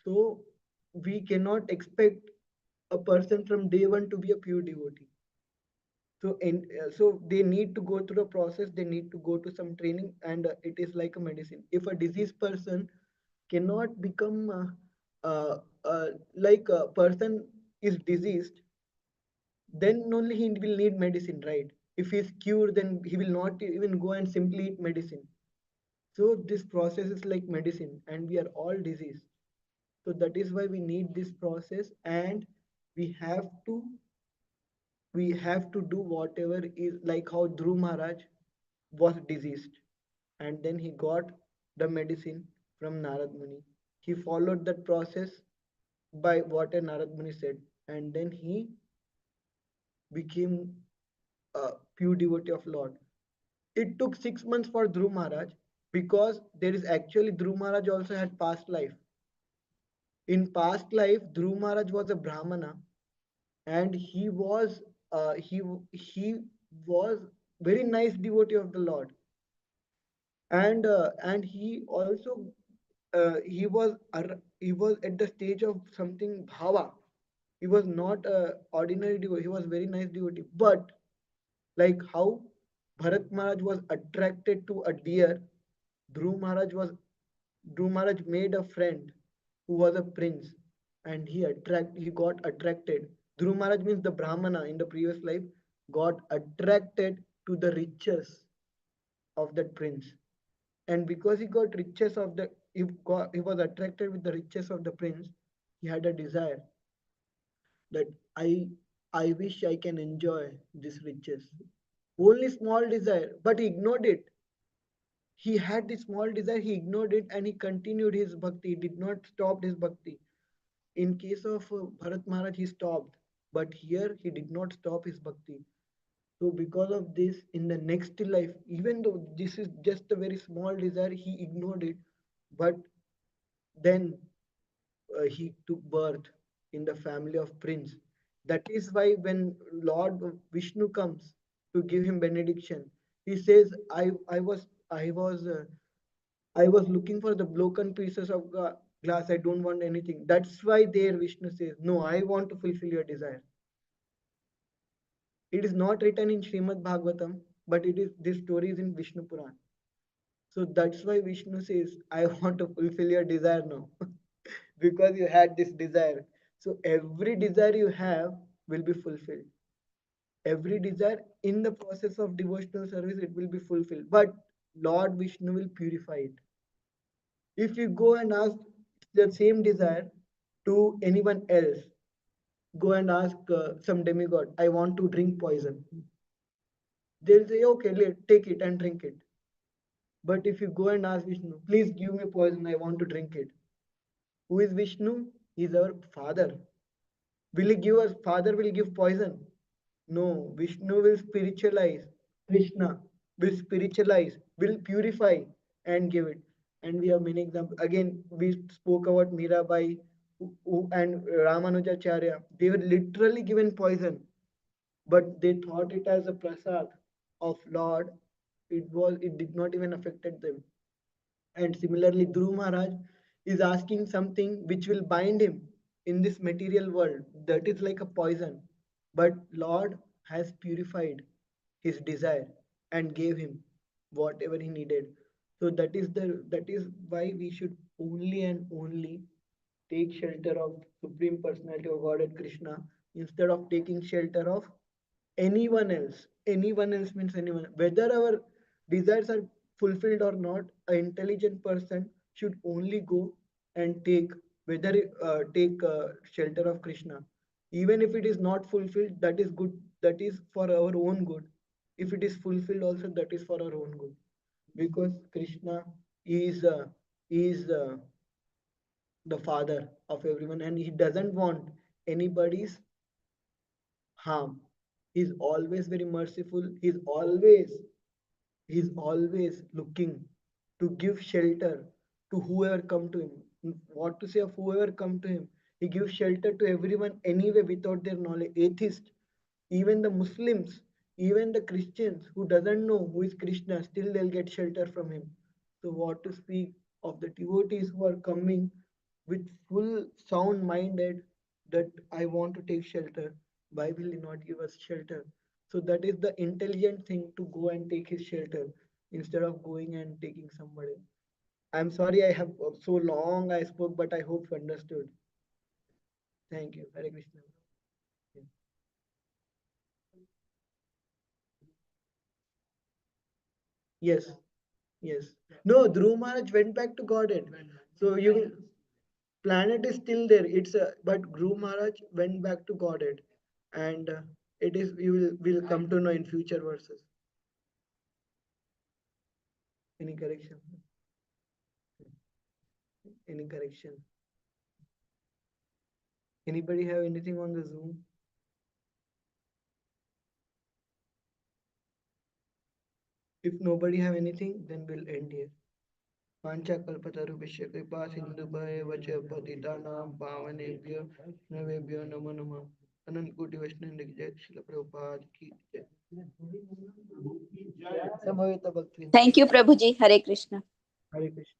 So we cannot expect a person from day one to be a pure devotee. So they need to go through a process. They need to go to some training, and it is like a medicine. If a diseased person cannot become like a person is diseased, then only he will need medicine, right? If he is cured, then he will not even go and simply eat medicine. So this process is like medicine, and we are all diseased. So that is why we need this process, and we have to we have to do whatever is like how Dhruv Maharaj was diseased, and then he got the medicine from Narad Muni. He followed that process by what a Narad Muni said, and then he became a pure devotee of Lord. It took 6 months for Dhruv Maharaj because there is actually Dhruv Maharaj also had past life. In past life, Dhruv Maharaj was a Brahmana, and he was very nice devotee of the Lord, and he also he was at the stage of something bhava. He was not a ordinary devotee. He was very nice devotee, but like how Bharat Maharaj was attracted to a deer, Dhruv Maharaj was Dhruv Maharaj made a friend who was a prince, and he got attracted. Dhruv Maharaj means the Brahmana in the previous life got attracted to the riches of that prince, and because he got riches of the he was attracted with the riches of the prince. He had a desire that I wish I can enjoy these riches. Only small desire, but he ignored it. He had this small desire, he ignored it, and he continued his bhakti. He did not stop his bhakti. In case of Bharat Maharaj, he stopped, but here he did not stop his bhakti. So because of this, in the next life, even though this is just a very small desire, he ignored it. But then he took birth in the family of prince. That is why when Lord Vishnu comes to give him benediction, he says, I was looking for the broken pieces of glass. I don't want anything. That's why there Vishnu says, no, I want to fulfill your desire. It is not written in Srimad Bhagavatam, but it is this story is in Vishnu Puran. So that's why Vishnu says, I want to fulfill your desire now. Because you had this desire. So every desire you have will be fulfilled. Every desire in the process of devotional service, it will be fulfilled. But Lord Vishnu will purify it. If you go and ask the same desire to anyone else, go and ask some demigod, I want to drink poison. They'll say, okay, take it and drink it. But if you go and ask Vishnu, please give me poison, I want to drink it. Who is Vishnu? He is our father. Will he give us, father will give poison? No, Vishnu will spiritualize. Krishna will spiritualize, will purify and give it. And we have many examples. Again, we spoke about Mirabai and Ramanujacharya. They were literally given poison, but they thought it as a prasad of Lord. It did not even affected them. And similarly, Dhruv Maharaj is asking something which will bind him in this material world. That is like a poison. But Lord has purified his desire and gave him whatever he needed. So that is why we should only and only take shelter of Supreme Personality of Godhead Krishna instead of taking shelter of anyone else. Anyone else means anyone, whether our desires are fulfilled or not. An intelligent person should only go and take shelter of Krishna. Even if it is not fulfilled, that is good. That is for our own good. If it is fulfilled also, that is for our own good, because Krishna is the father of everyone, and he doesn't want anybody's harm. He's always very merciful. He's always looking to give shelter to whoever come to him. What to say of whoever come to him? He gives shelter to everyone anyway without their knowledge. Atheists, even the Muslims, even the Christians who doesn't know who is Krishna, still they'll get shelter from him. So what to speak of the devotees who are coming with full sound minded that I want to take shelter. Why will he not give us shelter? So that is the intelligent thing to go and take his shelter instead of going and taking somebody. I'm sorry I have so long I spoke, but I hope you understood. Thank you. Hare Krishna. Yes, yes. No, Dhruv Maharaj went back to Godhead. So you planet is still there. It's a but Dhruv Maharaj went back to Godhead, and it is we will come to know in future verses. Any correction? Any correction? Anybody have anything on the Zoom? If nobody have anything, then we'll end here. पाञ्चकल्पतरुभ्यश्च कृपा सिन्धुभ्येव च पतितानां पावनेभ्यो नवेभ्यो नमो नमः अनंत कोटि वैष्णव जय श्रील प्रभुपाद की जय समवेत भक्ति Thank you, Prabhuji. Hare Krishna. Hare Krishna